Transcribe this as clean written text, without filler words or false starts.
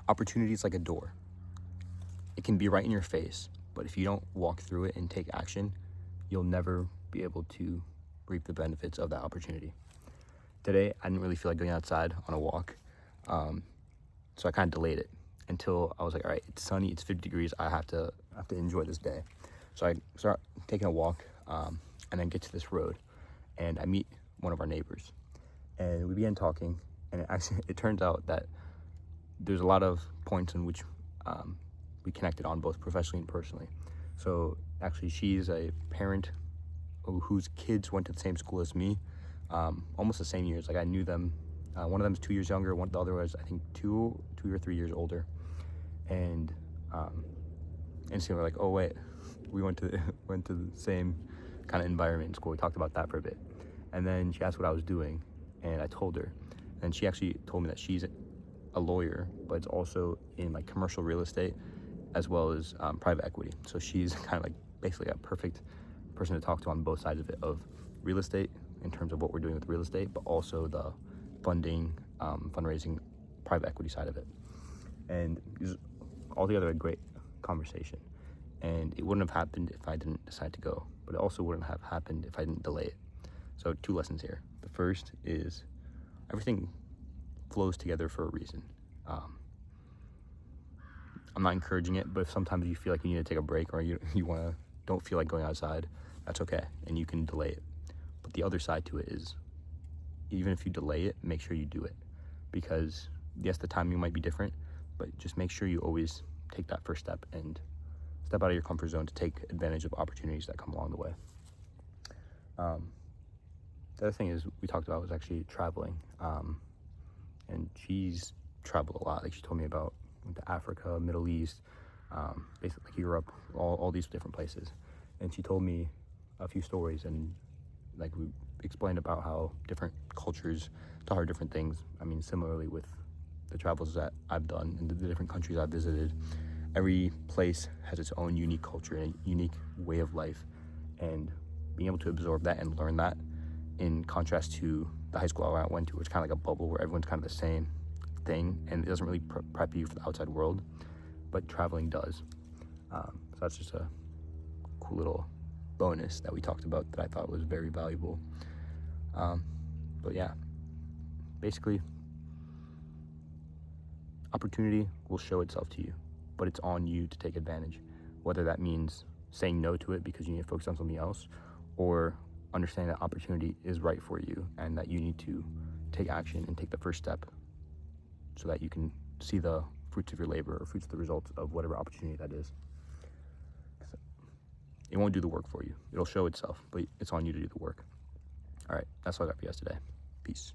Opportunity is like a door. It can be right in your face, but if you don't walk through it and take action, you'll never be able to reap the benefits of that opportunity. Today, I didn't really feel like going outside on a walk, so I kind of delayed it until I was like, all right, it's sunny, it's 50 degrees, I have to enjoy this day. So I start taking a walk, and then get to this road, and I meet one of our neighbors, and we began talking, and it turns out that there's a lot of points in which we connected on, both professionally and personally. So actually, she's a parent whose kids went to the same school as me, almost the same years. Like, I knew them. One of them is 2 years younger. The other was, I think, two or 3 years older. And instantly we're like, oh wait, we went to the same kind of environment in school. We talked about that for a bit, and then she asked what I was doing, and I told her, and she actually told me that she's a lawyer, but it's also in like commercial real estate as well as private equity. So she's kind of like basically a perfect person to talk to on both sides of it, of real estate in terms of what we're doing with real estate, but also the funding, fundraising, private equity side of it. And it was altogether a great conversation. And it wouldn't have happened if I didn't decide to go, but it also wouldn't have happened if I didn't delay it. So 2 lessons here. The first is everything flows together for a reason. I'm not encouraging it, but if sometimes you feel like you need to take a break, or you don't feel like going outside, that's okay, and you can delay it. But the other side to it is, even if you delay it, make sure you do it, because yes, the timing might be different, but just make sure you always take that first step and step out of your comfort zone to take advantage of opportunities that come along the way. The other thing is we talked about was actually traveling, and she's traveled a lot. Like, she told me about went to Africa, Middle East, basically like Europe, all these different places. And she told me a few stories, and like we explained about how different cultures taught her different things. I mean, similarly with the travels that I've done and the different countries I've visited, every place has its own unique culture and a unique way of life. And being able to absorb that and learn that, in contrast to the high school I went to, which is kind of like a bubble where everyone's kind of the same thing, and it doesn't really prep you for the outside world, but traveling does. So that's just a cool little bonus that we talked about that I thought was very valuable. But yeah, basically, opportunity will show itself to you, but it's on you to take advantage, whether that means saying no to it because you need to focus on something else, or understanding that opportunity is right for you and that you need to take action and take the first step so that you can see the fruits of your labor, or fruits of the results of whatever opportunity that is. It won't do the work for you. It'll show itself, but it's on you to do the work. All right, that's all I got for you guys today. Peace.